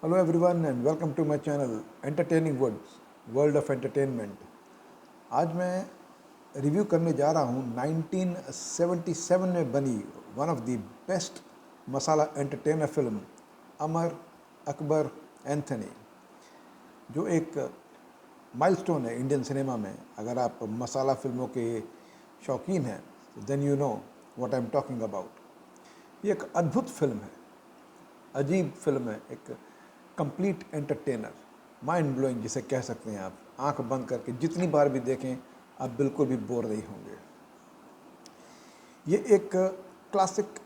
Hello everyone and welcome to my channel Entertaining Woods World of Entertainment। आज मैं review करने जा रहा हूँ 1977 में बनी one of the best masala entertainer film Amar Akbar Anthony, जो एक माइलस्टोन है इंडियन सिनेमा में। अगर आप मसाला फिल्मों के शौकीन हैं then you know what I am talking about. ये एक अद्भुत फिल्म है, अजीब फिल्म है, एक कंप्लीट एंटरटेनर, माइंड ब्लोइंग जिसे कह सकते हैं। आप आंख बंद करके जितनी बार भी देखें आप बिल्कुल भी बोर नहीं होंगे। ये एक क्लासिक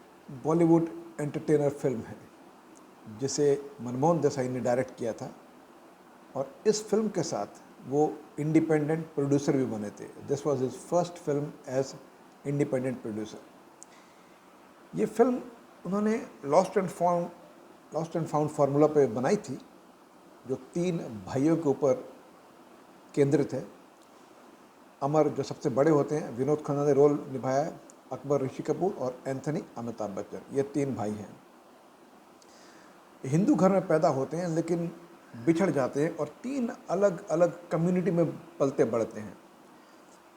बॉलीवुड एंटरटेनर फिल्म है जिसे मनमोहन देसाई ने डायरेक्ट किया था, और इस फिल्म के साथ वो इंडिपेंडेंट प्रोड्यूसर भी बने थे। This was his first film as independent producer. ये फिल्म उन्होंने लॉस्ट एंड फाउंड फार्मूला पे बनाई थी, जो 3 भाइयों के ऊपर केंद्रित है। अमर जो सबसे बड़े होते हैं, विनोद खन्ना ने रोल निभाया है, अकबर ऋषि कपूर और एंथनी अमिताभ बच्चन, ये 3 भाई हैं। हिंदू घर में पैदा होते हैं लेकिन बिछड़ जाते हैं और 3 अलग अलग कम्युनिटी में पलते बढ़ते हैं।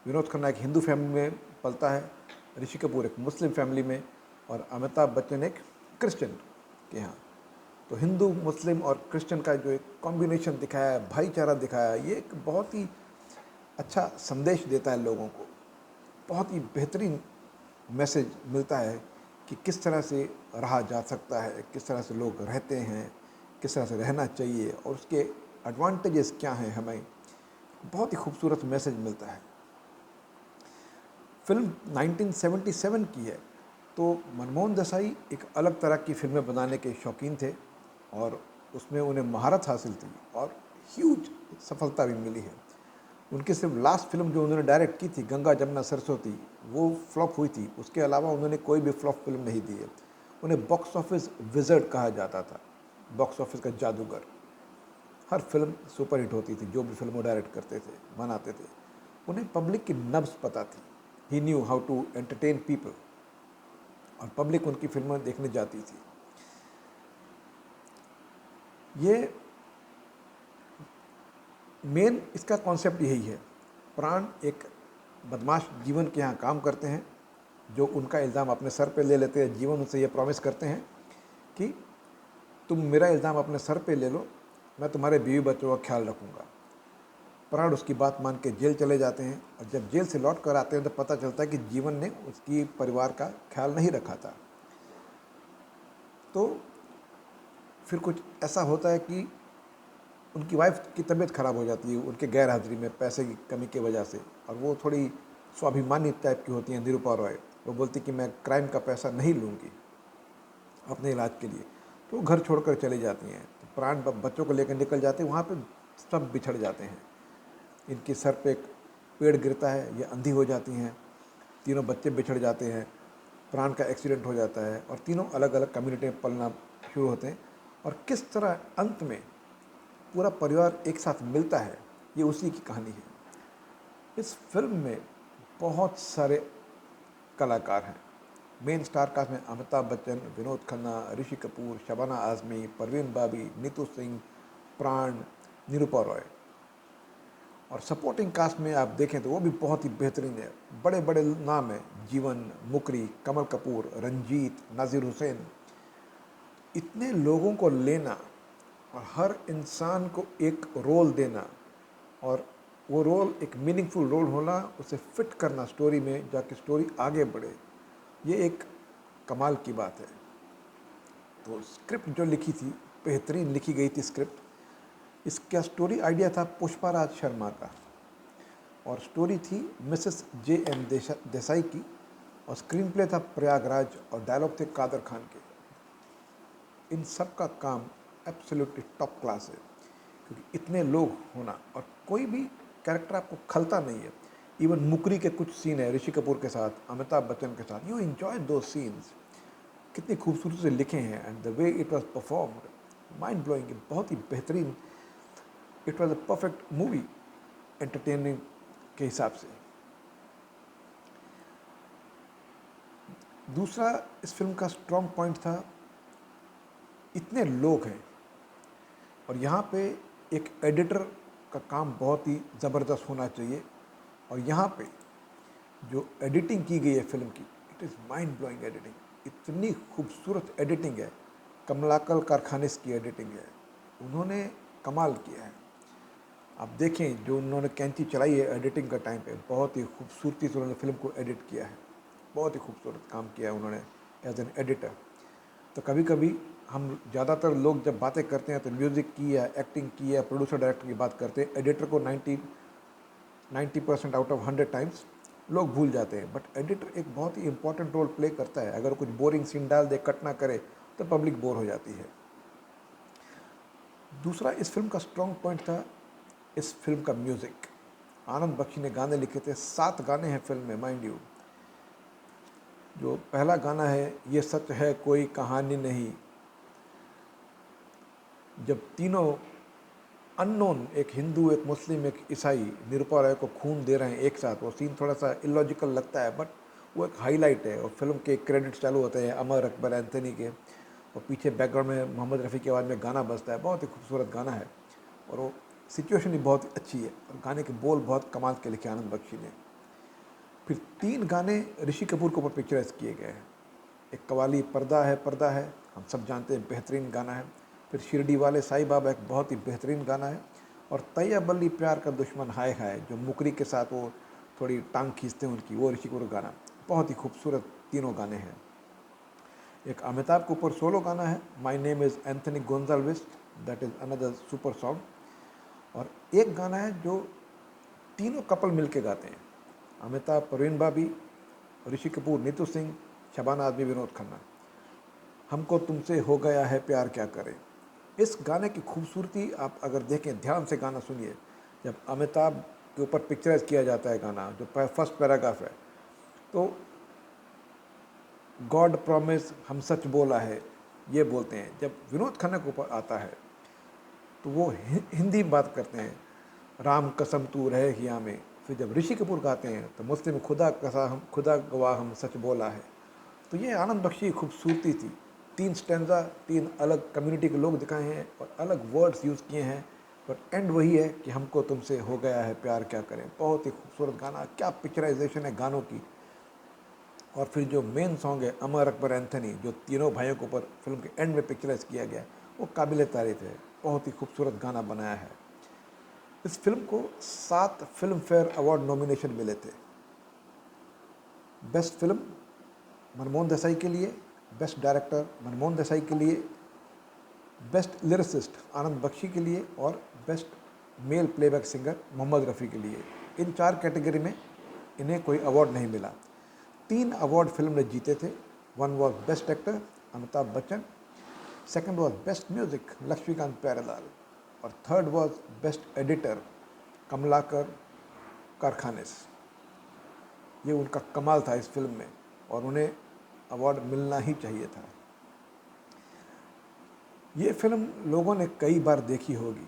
विनोद खन्ना एक हिंदू फैमिली में पलता है, ऋषि कपूर एक मुस्लिम फैमिली में, और अमिताभ बच्चन एक क्रिश्चियन के यहाँ। तो हिंदू, मुस्लिम और क्रिश्चियन का जो एक कॉम्बिनेशन दिखाया है, भाईचारा दिखाया है, ये एक बहुत ही अच्छा संदेश देता है लोगों को। बहुत ही बेहतरीन मैसेज मिलता है कि किस तरह से रहा जा सकता है, किस तरह से लोग रहते हैं, किस तरह से रहना चाहिए और उसके एडवांटेजेस क्या हैं। हमें बहुत ही खूबसूरत मैसेज मिलता है। फिल्म 1977 की है, तो मनमोहन देसाई एक अलग तरह की फिल्में बनाने के शौकीन थे और उसमें उन्हें महारत हासिल थी और ह्यूज सफलता भी मिली है। उनकी सिर्फ लास्ट फिल्म जो उन्होंने डायरेक्ट की थी, गंगा जमुना सरस्वती, वो फ्लॉप हुई थी। उसके अलावा उन्होंने कोई भी फ्लॉप फिल्म नहीं दी है। उन्हें बॉक्स ऑफिस विज़र्ड कहा जाता था, बॉक्स ऑफिस का जादूगर। हर फिल्म सुपरहिट होती थी, जो भी फिल्म वो डायरेक्ट करते थे, बनाते थे। उन्हें पब्लिक की नब्ज़ पता थी। He knew how to entertain people, और पब्लिक उनकी फिल्में देखने जाती थी। ये मेन इसका कॉन्सेप्ट यही है। प्राण एक बदमाश जीवन के यहाँ काम करते हैं, जो उनका इल्ज़ाम अपने सर पे ले लेते हैं। जीवन उनसे ये प्रॉमिस करते हैं कि तुम मेरा इल्ज़ाम अपने सर पे ले लो, मैं तुम्हारे बीवी बच्चों का ख्याल रखूँगा। प्राण उसकी बात मान के जेल चले जाते हैं, और जब जेल से लौट कर आते हैं तो पता चलता है कि जीवन ने उसकी परिवार का ख्याल नहीं रखा था। तो फिर कुछ ऐसा होता है कि उनकी वाइफ की तबीयत ख़राब हो जाती है उनके गैर हाजिरी में, पैसे की कमी की वजह से, और वो थोड़ी स्वाभिमानी टाइप की होती हैं, निरूपा रॉय। वो बोलती कि मैं क्राइम का पैसा नहीं लूँगी अपने इलाज के लिए, तो वो घर छोड़कर चली जाती हैं। तो प्राण बच्चों को लेकर निकल जाते हैं, वहाँ पे सब बिछड़ जाते हैं। इनके सर पे एक पेड़ गिरता है, ये अंधी हो जाती हैं, तीनों बच्चे बिछड़ जाते हैं, प्राण का एक्सीडेंट हो जाता है, और तीनों अलग अलग कम्युनिटी में पलना शुरू होते हैं। और किस तरह अंत में पूरा परिवार एक साथ मिलता है, ये उसी की कहानी है। इस फिल्म में बहुत सारे कलाकार हैं। मेन स्टार कास्ट में अमिताभ बच्चन, विनोद खन्ना, ऋषि कपूर, शबाना आज़मी, परवीन बाबी, नीतू सिंह, प्राण, निरूपा रॉय। और सपोर्टिंग कास्ट में आप देखें तो वो भी बहुत ही बेहतरीन है। बड़े बड़े नाम हैं, जीवन मुकरी, कमल कपूर, रंजीत, नाजिर हुसैन। इतने लोगों को लेना और हर इंसान को एक रोल देना, और वो रोल एक मीनिंगफुल रोल होना, उसे फिट करना स्टोरी में, जाके स्टोरी आगे बढ़े, ये एक कमाल की बात है। तो स्क्रिप्ट जो लिखी थी, बेहतरीन लिखी गई थी स्क्रिप्ट। इसका स्टोरी आइडिया था पुष्पाराज शर्मा का, और स्टोरी थी मिसेस J.M. देसाई की, और स्क्रीन प्ले था प्रयागराज, और डायलॉग थे कादर खान के। इन सब का काम एब्सोल्युटली टॉप क्लास है, क्योंकि इतने लोग होना और कोई भी कैरेक्टर आपको खलता नहीं है। इवन मुकरी के कुछ सीन है ऋषि कपूर के साथ, अमिताभ बच्चन के साथ, यू एंजॉय दो सीन्स। कितनी खूबसूरती से लिखे हैं, and the way it was performed, mind blowing, बहुत ही बेहतरीन। It was a perfect movie entertaining के हिसाब से। दूसरा इस फिल्म का स्ट्रॉन्ग पॉइंट था, इतने लोग हैं, और यहाँ पे एक एडिटर का काम बहुत ही ज़बरदस्त होना चाहिए। और यहाँ पे जो एडिटिंग की गई है फिल्म की, it is mind blowing editing. इतनी खूबसूरत एडिटिंग है, कमलाकर कारखानिस की एडिटिंग है, उन्होंने कमाल किया है। आप देखें जो उन्होंने कैंची चलाई है एडिटिंग का टाइम पे, बहुत ही खूबसूरती से उन्होंने फिल्म को एडिट किया है, बहुत ही खूबसूरत काम किया है उन्होंने एज एन एडिटर। तो कभी कभी हम ज़्यादातर लोग जब बातें करते हैं तो म्यूज़िक की या एक्टिंग की या प्रोड्यूसर डायरेक्टर की बात करते हैं, एडिटर को 90% आउट ऑफ 100 टाइम्स लोग भूल जाते हैं। बट एडिटर एक बहुत ही इंपॉर्टेंट रोल प्ले करता है। अगर कुछ बोरिंग सीन डाल दे, कट ना करे, तो पब्लिक बोर हो जाती है। दूसरा इस फिल्म का स्ट्रॉन्ग पॉइंट था इस फिल्म का म्यूज़िक। आनंद बख्शी ने गाने लिखे थे, 7 गाने हैं फिल्म में, माइंड यू। जो पहला गाना है, ये सच है कोई कहानी नहीं, जब तीनों अननोन, एक हिंदू, एक मुस्लिम, एक ईसाई, निरुपा रॉय को खून दे रहे हैं एक साथ, वो सीन थोड़ा सा इलॉजिकल लगता है, बट वो एक हाईलाइट है। और फिल्म के क्रेडिट्स चालू होते हैं अमर अकबर एंथनी के, और पीछे बैकग्राउंड में मोहम्मद रफ़ी की आवाज़ में गाना बजता है। बहुत ही खूबसूरत गाना है, और वो सिचुएशन भी बहुत अच्छी है, और गाने के बोल बहुत कमाल के लिखे आनंद बख्शी ने। फिर 3 गाने ऋषि कपूर के ऊपर पिक्चराइज किए गए हैं। एक कवाली पर्दा है, हम सब जानते हैं, बेहतरीन गाना है। फिर शिरडी वाले साईं बाबा, एक बहुत ही बेहतरीन गाना है। और तैया बल्ली प्यार का दुश्मन हाय हाय, जो मुकरी के साथ वो थोड़ी टांग खींचते हैं उनकी, वो ऋषि कपूर गाना, बहुत ही खूबसूरत तीनों गाने हैं। एक अमिताभ के ऊपर सोलो गाना है, my name is Anthony Gonsalves, that is another super song. और एक गाना है जो तीनों कपल मिल के गाते हैं, अमिताभ, परवीन बाबी, ऋषि कपूर, नीतू सिंह, शबाना आजमी, विनोद खन्ना, हमको तुमसे हो गया है प्यार क्या करें। इस गाने की खूबसूरती आप अगर देखें, ध्यान से गाना सुनिए। जब अमिताभ के ऊपर पिक्चराइज किया जाता है गाना, जो फर्स्ट पैराग्राफ है, तो गॉड प्रॉमिस, हम सच बोला है, ये बोलते हैं। जब विनोद खन्ना के ऊपर आता है तो वो हिंदी में बात करते हैं, राम कसम तू रहे हिया में। फिर जब ऋषि कपूर गाते हैं तो मुस्लिम, खुदा कसम, खुदा गवाह, हम सच बोला है। तो ये आनंद बख्शी की खूबसूरती थी। 3 स्टैंजा, 3 अलग कम्युनिटी के लोग दिखाए हैं और अलग वर्ड्स यूज़ किए हैं, बट एंड वही है कि हमको तुमसे हो गया है प्यार क्या करें। बहुत ही खूबसूरत गाना, क्या पिक्चराइजेशन है गानों की। और फिर जो मेन सॉन्ग है अमर अकबर एंथनी, जो तीनों भाइयों के ऊपर फिल्म के एंड में पिक्चराइज किया गया, वो काबिल तारीफ है। बहुत ही खूबसूरत गाना बनाया है। इस फिल्म को 7 फिल्म फेयर अवार्ड नॉमिनेशन मिले थे। बेस्ट फिल्म मनमोहन देसाई के लिए, बेस्ट डायरेक्टर मनमोहन देसाई के लिए, बेस्ट लिरिसिस्ट आनंद बख्शी के लिए, और best male playback singer Mohammed Rafi के लिए। इन 4 कैटेगरी में इन्हें कोई अवार्ड नहीं मिला। 3 अवार्ड फिल्म ने जीते थे। 1 was best actor Amitabh Bachchan, second was best music Laxmikant Pyarelal, और third was best editor Kamalakar Karkhanis. ये उनका कमाल था इस फिल्म में, और उन्हें अवार्ड मिलना ही चाहिए था। ये फिल्म लोगों ने कई बार देखी होगी,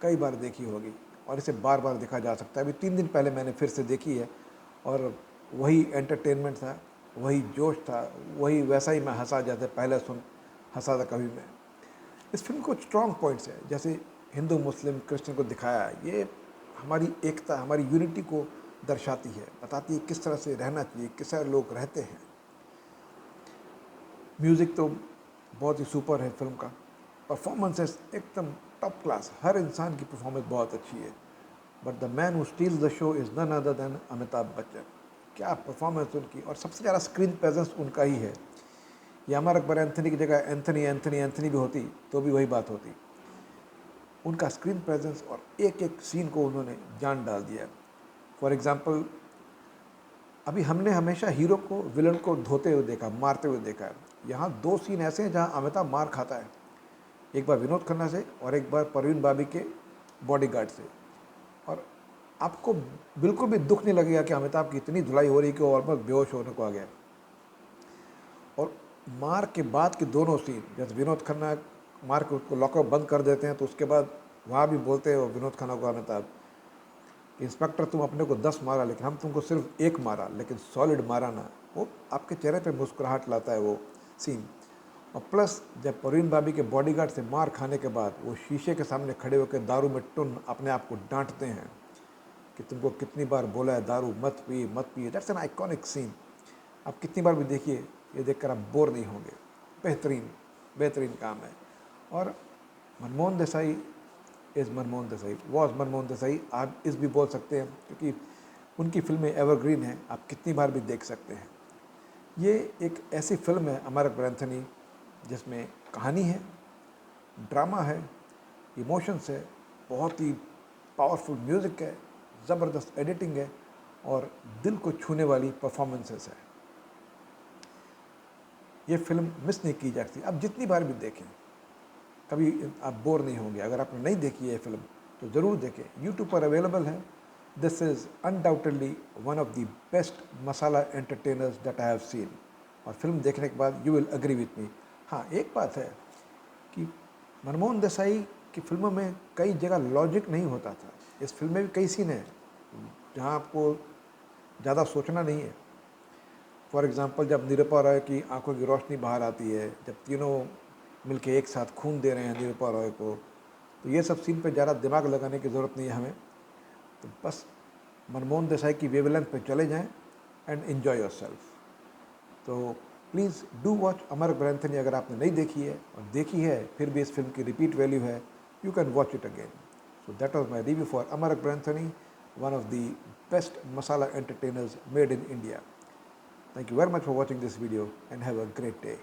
कई बार देखी होगी, और इसे बार बार देखा जा सकता है। अभी 3 दिन पहले मैंने फिर से देखी है, और वही एंटरटेनमेंट था, वही जोश था, वही वैसा ही मैं हंसा जैसे पहले हंसा था कभी मैं। इस फिल्म को स्ट्रॉन्ग पॉइंट्स है, जैसे हिंदू, मुस्लिम, क्रिश्चियन को दिखाया है। ये हमारी एकता, हमारी यूनिटी को दर्शाती है, बताती है किस तरह से रहना चाहिए, किस तरह लोग रहते हैं। म्यूज़िक तो बहुत ही सुपर है फिल्म का। परफॉर्मेंसेस एकदम टॉप क्लास, हर इंसान की परफॉर्मेंस बहुत अच्छी है। But the man who steals the show is none other than Amitabh Bachchan. क्या परफॉर्मेंस उनकी, और सबसे ज़्यादा स्क्रीन प्रेजेंस उनका ही है। ये अमर अकबर एंथनी की जगह एंथनी एंथनी एंथनी भी होती तो भी वही बात होती। उनका स्क्रीन प्रेजेंस और एक एक सीन को उन्होंने जान डाल दिया। फॉर एग्ज़ाम्पल, अभी हमने हमेशा हीरो को, विलन को धोते हुए देखा, मारते हुए देखा है। यहाँ 2 सीन ऐसे हैं जहाँ अमिताभ मार खाता है, एक बार विनोद खन्ना से और एक बार परवीन बाबी के बॉडीगार्ड से। और आपको बिल्कुल भी दुख नहीं लगेगा कि अमिताभ की इतनी धुलाई हो रही कि वो ऑलमोस्ट बेहोश होने को आ गया। और मार के बाद के दोनों सीन, जैसे विनोद खन्ना मार के उसको लॉकअप बंद कर देते हैं, तो उसके बाद वहाँ भी बोलते हैं विनोद खन्ना को अमिताभ, इंस्पेक्टर तुम अपने को 10 मारा, लेकिन हम तुमको सिर्फ 1 मारा, लेकिन सॉलिड मारा ना। वो आपके चेहरे पे मुस्कुराहट लाता है वो सीन। और प्लस जब परवीन भाभी के बॉडीगार्ड से मार खाने के बाद वो शीशे के सामने खड़े होकर दारू में टुन अपने आप को डांटते हैं कि तुमको कितनी बार बोला है दारू मत पिए, दैट्स एन आइकॉनिक सीन। आप कितनी बार भी देखिए, ये देखकर आप बोर नहीं होंगे। बेहतरीन काम है। और मनमोहन देसाई मनमोहन देसाई मनमोहन देसाई आप इस भी बोल सकते हैं, क्योंकि उनकी फिल्में एवरग्रीन हैं, आप कितनी बार भी देख सकते हैं। ये एक ऐसी फिल्म है अमर अकबर एंथोनी जिसमें कहानी है, ड्रामा है, इमोशंस है, बहुत ही पावरफुल म्यूज़िक है, ज़बरदस्त एडिटिंग है और दिल को छूने वाली परफॉर्मेंसेस है। ये फिल्म मिस नहीं की जा सकती, आप जितनी बार भी देखें कभी आप बोर नहीं होंगे। अगर आपने नहीं देखी है फिल्म तो ज़रूर देखें, यूट्यूब पर अवेलेबल है। This is undoubtedly one of the best masala entertainers that I have seen. और फिल्म देखने के बाद you will agree with me. हाँ, एक बात है कि मनमोहन देसाई की फिल्मों में कई जगह लॉजिक नहीं होता था। इस फिल्म में भी कई सीन हैं जहाँ आपको ज़्यादा सोचना नहीं है। फॉर एग्ज़ाम्पल, जब निरूपा रॉय की आंखों की रोशनी बाहर आती है, जब तीनों मिलके एक साथ खून दे रहे हैं निरूपा रॉय को, तो ये सब सीन पे ज़्यादा दिमाग लगाने की ज़रूरत नहीं है हमें। तो बस मनमोहन देसाई की वेवलेंथ पे चले जाएं एंड एन्जॉय योरसेल्फ। तो please do watch Amar Akbar Anthony. अगर आपने नहीं देखी है और देखी है फिर भी इस फिल्म की रिपीट वैल्यू है, you can watch it again. So that was my review for Amar Akbar Anthony, one of the best masala entertainers made in India. Thank you very much for watching this video and have a great day.